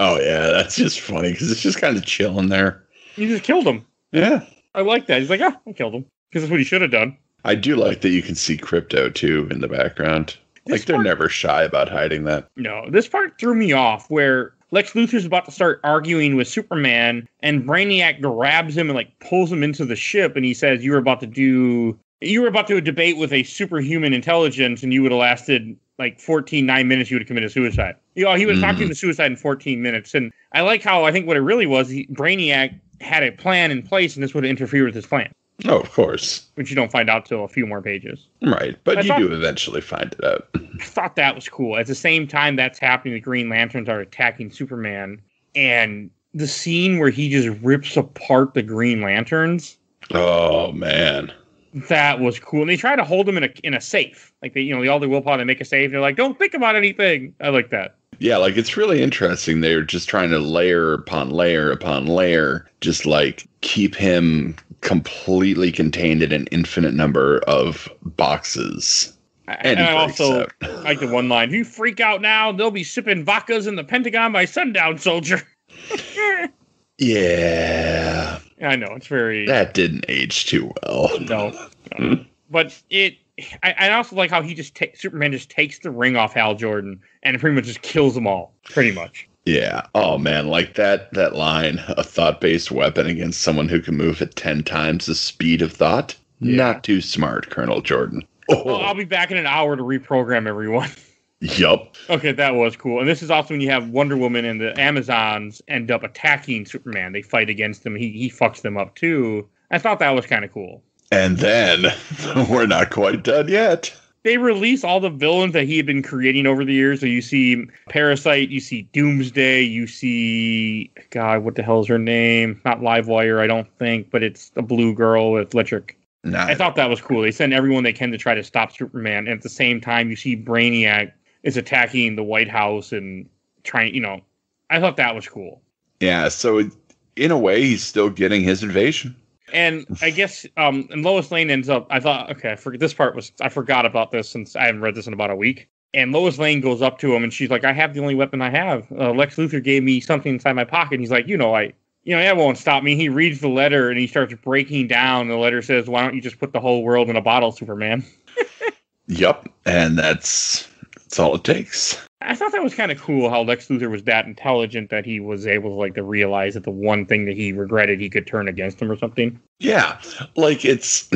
Oh, yeah, that's just funny, because it's just kind of chilling there. You just killed him. Yeah. I like that. He's like, I killed him, because that's what he should have done. I do like that you can see Crypto, too, in the background. They're never shy about hiding that. No, this part threw me off, where Lex Luthor's about to start arguing with Superman, and Brainiac grabs him and, pulls him into the ship, and he says, you were about to do a debate with a superhuman intelligence, and you would have lasted 9 minutes, you would have committed suicide. He would have talked to suicide in 14 minutes. And I like how I think what it really was, Brainiac had a plan in place, and this would have interfered with his plan. Oh, of course. Which you don't find out till a few more pages. Right, but you do eventually find it out. I thought that was cool. At the same time that's happening, the Green Lanterns are attacking Superman, and the scene where he just rips apart the Green Lanterns. Oh, man. That was cool. And they try to hold him in a safe. Like they all their willpower, they make a safe. And they're like, don't think about anything. I like that. Yeah, like it's really interesting. They're just trying to layer upon layer upon layer, just like keep him completely contained in an infinite number of boxes. And I also like the one line, if you freak out now, they'll be sipping vodkas in the Pentagon by sundown, soldier. Yeah. I know, it's very... That didn't age too well. No. But I also like how Superman just takes the ring off Hal Jordan and pretty much just kills them all, pretty much. Yeah. Oh, man, like that line, a thought-based weapon against someone who can move at 10 times the speed of thought. Yeah. Not too smart, Colonel Jordan. Oh. Well, I'll be back in an hour to reprogram everyone. Yup. Okay, that was cool. And this is also when you have Wonder Woman and the Amazons end up attacking Superman. They fight against him. He fucks them up, too. I thought that was kind of cool. And then, we're not quite done yet. They release all the villains that he had been creating over the years. So you see Parasite, you see Doomsday, you see... God, what the hell is her name? Not Livewire, I don't think, but it's a blue girl with electric... Nah. I thought that was cool. They send everyone they can to try to stop Superman. And at the same time, you see Brainiac is attacking the White House and trying, I thought that was cool. Yeah, so in a way, he's still getting his invasion. And I guess, and Lois Lane ends up, I thought, okay, I forgot about this since I haven't read this in about a week. And Lois Lane goes up to him and she's like, I have the only weapon I have. Lex Luthor gave me something inside my pocket. And he's like, that won't stop me. He reads the letter and he starts breaking down. The letter says, why don't you just put the whole world in a bottle, Superman? Yep. And that's all it takes. I thought that was kind of cool how Lex Luthor was that intelligent that he was able to to realize that the one thing that he regretted he could turn against him or something. Yeah. Like it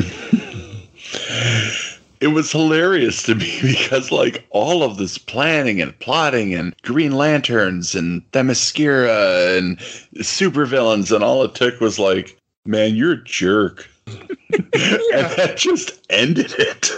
was hilarious to me because all of this planning and plotting and Green Lanterns and Themyscira and supervillains and all it took was man, you're a jerk. And that just ended it.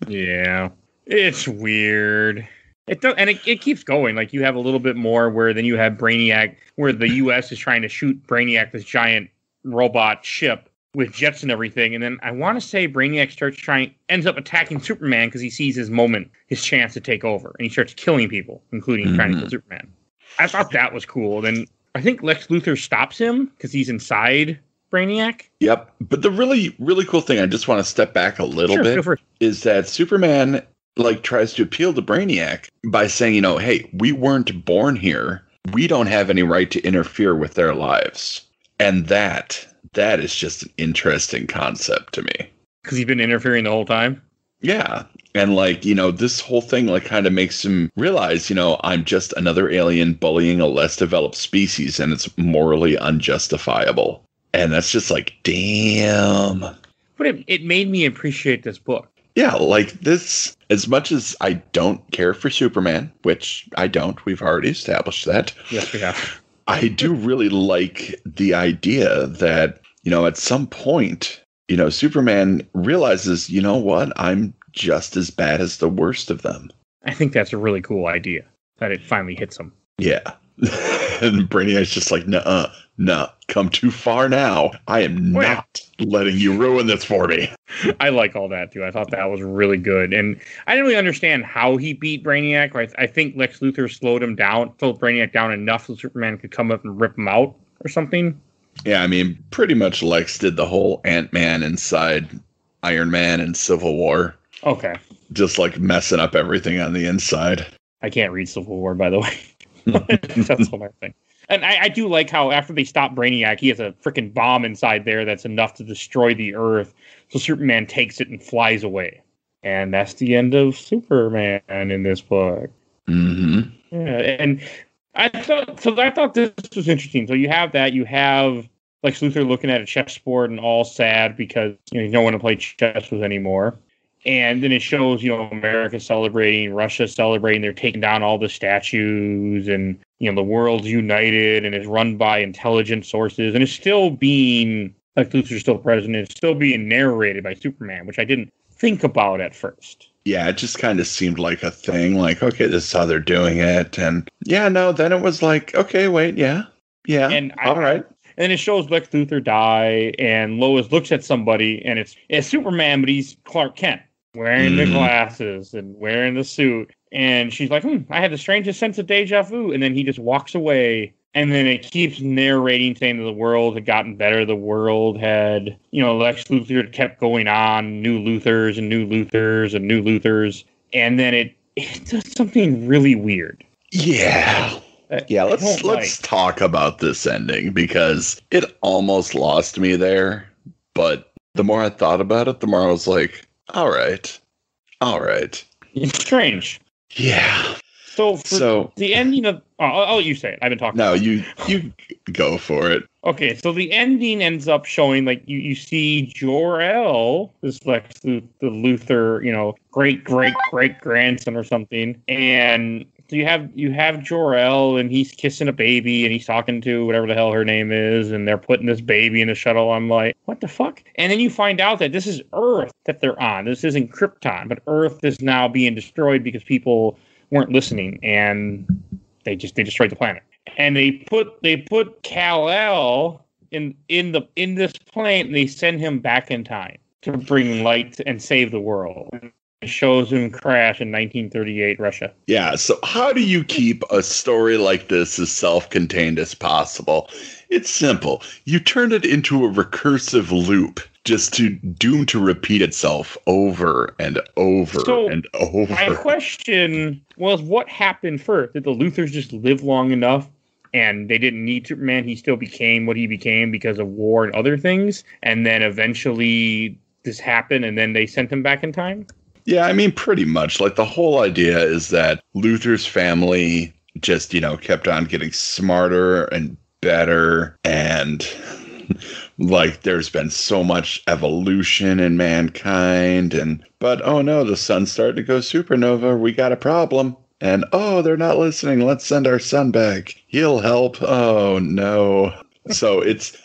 Yeah. It's weird. It keeps going. You have a little bit more where then you have Brainiac, where the U.S. is trying to shoot Brainiac, this giant robot ship with jets and everything. And then I want to say Brainiac ends up attacking Superman because he sees his moment, his chance to take over. And he starts killing people, including trying to kill Superman. I thought that was cool. Then I think Lex Luthor stops him because he's inside Brainiac. Yep. But the really, really cool thing, I just want to step back a little bit, is that Superman tries to appeal to Brainiac by saying, hey, we weren't born here. We don't have any right to interfere with their lives. And that is just an interesting concept to me. Because he's been interfering the whole time? Yeah. And this whole thing kind of makes him realize, I'm just another alien bullying a less developed species and it's morally unjustifiable. And that's just damn. But it made me appreciate this book. Yeah, this, as much as I don't care for Superman, which I don't, we've already established that. Yes, we have. I do really like the idea that, at some point, Superman realizes, what, I'm just as bad as the worst of them. I think that's a really cool idea, that it finally hits him. Yeah. And Brainiac's just nah, come too far now. I am not letting you ruin this for me. I like all that, too. I thought that was really good. And I didn't really understand how he beat Brainiac. I think Lex Luthor slowed Brainiac down enough so Superman could come up and rip him out or something. Yeah, pretty much Lex did the whole Ant-Man inside Iron Man in Civil War. Okay. Just messing up everything on the inside. I can't read Civil War, by the way. That's the other thing. And I do like how after they stop Brainiac, he has a freaking bomb inside there that's enough to destroy the Earth. So Superman takes it and flies away. And that's the end of Superman in this book. Mm-hmm. Yeah, and I thought this was interesting. So you have that. You have Lex Luthor looking at a chessboard and all sad because he's no one to play chess with anymore. And then it shows, America celebrating, Russia celebrating. They're taking down all the statues and, the world's united and is run by intelligent sources. And it's still being, Luthor's still president. It's still being narrated by Superman, which I didn't think about at first. Yeah, it just kind of seemed like a thing. Okay, this is how they're doing it. And then it was okay, wait, yeah. And all right. And it shows Lex Luthor die, and Lois looks at somebody, and it's Superman, but he's Clark Kent, wearing the glasses and wearing the suit. And she's like, I had the strangest sense of deja vu. And then he just walks away. And then it keeps narrating, saying that the world had gotten better. The world had, Lex Luthor kept going on, new Luthors and new Luthors and new Luthors. And then it does something really weird. Yeah. Yeah, let's talk about this ending, because it almost lost me there. But the more I thought about it, the more I was like, all right. It's strange. Yeah. So the ending of... I'll let you say it. I've been talking. No, you go for it. Okay, so the ending ends up showing, like, you see Jor-El, this Lex the Luthor, great-great-great-grandson or something, and so you have Jor-El, and he's kissing a baby, and he's talking to whatever the hell her name is, and they're putting this baby in the shuttle. I'm like, what the fuck? And then you find out that this is Earth that they're on. This isn't Krypton, but Earth is now being destroyed because people weren't listening, and they destroyed the planet. And they put Kal-El in this plane, and they send him back in time to bring light and save the world. It shows him crash in 1938 Russia. Yeah, so how do you keep a story like this as self-contained as possible? It's simple. You turn it into a recursive loop, just doomed to repeat itself over and over and over. My question was, what happened first? Did the Luthors just live long enough and they didn't need Superman? He still became what he became because of war and other things, and then eventually this happened, and then they sent him back in time? Yeah, I mean, pretty much. Like, the whole idea is that Luthor's family just, kept on getting smarter and better, and like, there's been so much evolution in mankind, but oh no, the sun's starting to go supernova. We got a problem. And oh, they're not listening. Let's send our son back. He'll help. Oh no. So it's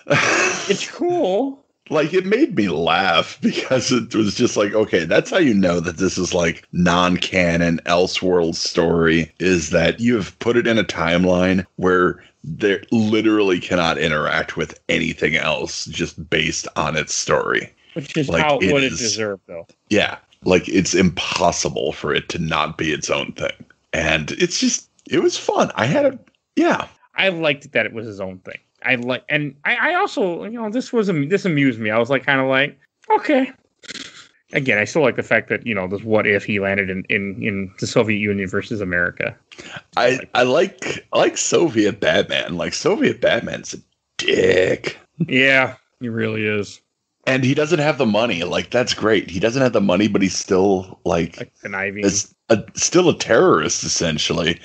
cool. Like, it made me laugh, because it was just like, okay, that's how you know that this is like non-canon Elseworld story, is that you have put it in a timeline where they literally cannot interact with anything else just based on its story. Which is like, what it deserved, though. Yeah. Like, it's impossible for it to not be its own thing. And it was fun. I liked that it was his own thing. I also, this amused me. I was like, kind of like, okay. Again, I still like the fact that, this what if he landed in the Soviet Union versus America. I like Soviet Batman. Like, Soviet Batman's a dick. Yeah, he really is. And he doesn't have the money. Like, that's great. He doesn't have the money, but he's still like conniving. Still a terrorist, essentially.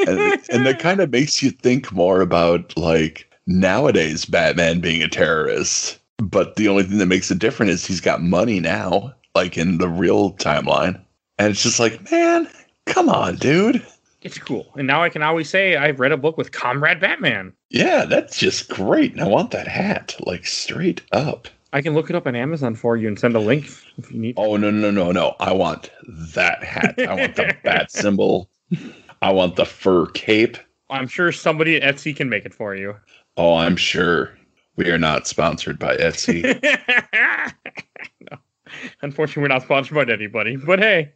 and that kind of makes you think more about, like, nowadays Batman being a terrorist. But the only thing that makes it different is he's got money now, like in the real timeline. And it's just like, man, come on, dude. It's cool. And now I can always say I've read a book with Comrade Batman. Yeah, that's just great. And I want that hat, like, straight up. I can look it up on Amazon for you and send a link if you need. Oh, no. I want that hat. I want the bat symbol. I want the fur cape. I'm sure somebody at Etsy can make it for you. Oh, I'm sure. We are not sponsored by Etsy. No. Unfortunately, we're not sponsored by anybody. But hey.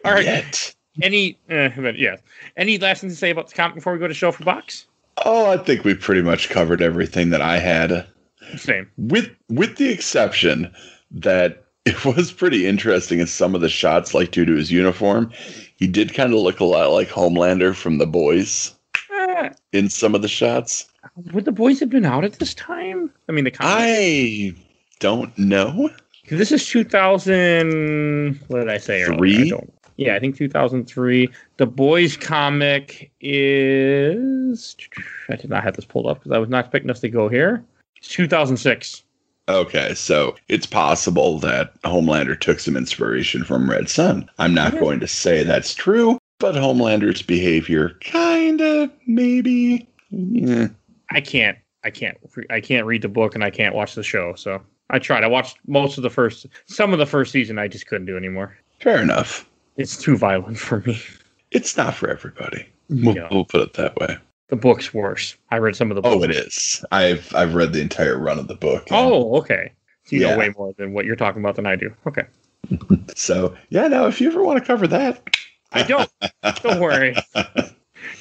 All right. Yet. Any last thing to say about the comic before we go to Show for Box? Oh, I think we pretty much covered everything that I had. Same. With the exception that it was pretty interesting in some of the shots, like, due to his uniform, he did kind of look a lot like Homelander from The Boys in some of the shots. Would The Boys have been out at this time? I mean, I don't know. This is 2000. What did I say? 3? Yeah, I think 2003. The Boys comic is... I did not have this pulled up because I was not expecting us to go here. It's 2006. Okay, so it's possible that Homelander took some inspiration from Red Sun. I'm not going to say that's true, but Homelander's behavior kinda, maybe. Yeah. I can't read the book and I can't watch the show. So I tried. I watched some of the first season. I just couldn't do anymore. Fair enough. It's too violent for me. It's not for everybody. Yeah. We'll put it that way. The book's worse. I read some of the books. Oh, it is. I've read the entire run of the book. Oh, okay. So you know way more than what you're talking about than I do. Okay. So, yeah, no, if you ever want to cover that. I don't. Don't worry.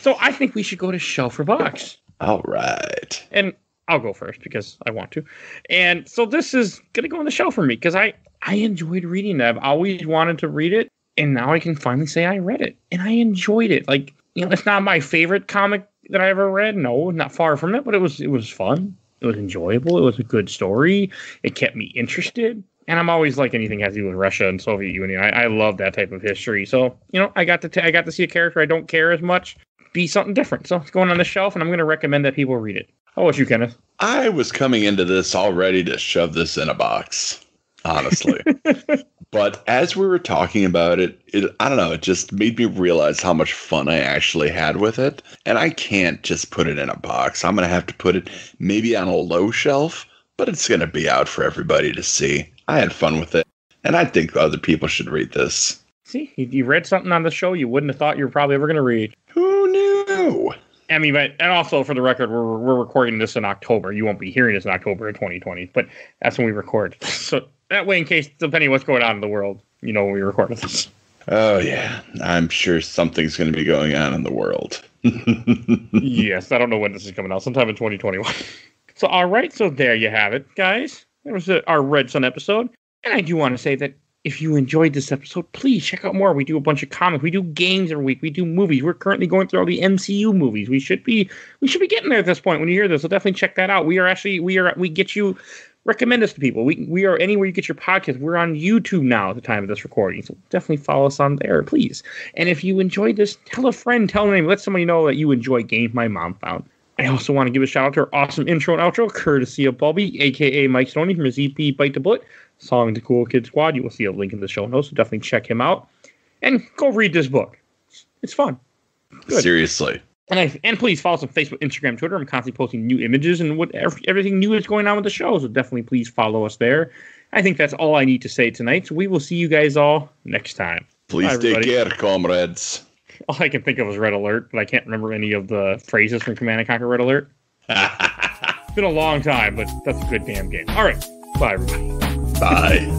So I think we should go to Shelf for Box. All right. And I'll go first because I want to. And so this is going to go on the shelf for me because I enjoyed reading it. I've always wanted to read it. And now I can finally say I read it. And I enjoyed it. Like, it's not my favorite comic that I ever read. No, not far from it. But it was fun. It was enjoyable. It was a good story. It kept me interested. And I'm always like anything has to do with Russia and Soviet Union. I love that type of history. So, I got to see a character I don't care as much be something different. So it's going on the shelf, and I'm going to recommend that people read it. How about you, Kenneth? I was coming into this all ready to shove this in a box, honestly. But as we were talking about it, I don't know, it just made me realize how much fun I actually had with it. And I can't just put it in a box. I'm going to have to put it maybe on a low shelf, but it's going to be out for everybody to see. I had fun with it, and I think other people should read this. See, you read something on the show you wouldn't have thought you were probably ever going to read. Who knew? I mean, and also for the record, we're recording this in October. You won't be hearing this in October of 2020, but that's when we record. So that way, in case, depending on what's going on in the world, when we record this. Oh, yeah. I'm sure something's going to be going on in the world. Yes, I don't know when this is coming out. Sometime in 2021. So, all right. So there you have it, guys. That was our Red Sun episode. And I do want to say that if you enjoyed this episode, please check out more. We do a bunch of comics. We do games every week. We do movies. We're currently going through all the MCU movies. We should be getting there at this point when you hear this. So definitely check that out. We get you, recommend us to people. We are anywhere you get your podcast. We're on YouTube now at the time of this recording. So definitely follow us on there, please. And if you enjoyed this, tell a friend, tell them, let somebody know that you enjoy Games My Mom Found. I also want to give a shout out to our awesome intro and outro, courtesy of Bulby, a.k.a. Mike Stoney from his EP Bite the Bullet, song The Cool Kid Squad. You will see a link in the show notes, so definitely check him out. And go read this book. It's fun. Good. Seriously. And please follow us on Facebook, Instagram, Twitter. I'm constantly posting new images and everything new is going on with the show, so definitely please follow us there. I think that's all I need to say tonight, so we will see you guys all next time. Please take care, comrades. All I can think of is Red Alert, but I can't remember any of the phrases from Command & Conquer Red Alert. It's been a long time, but that's a good damn game. All right. Bye, everybody. Bye.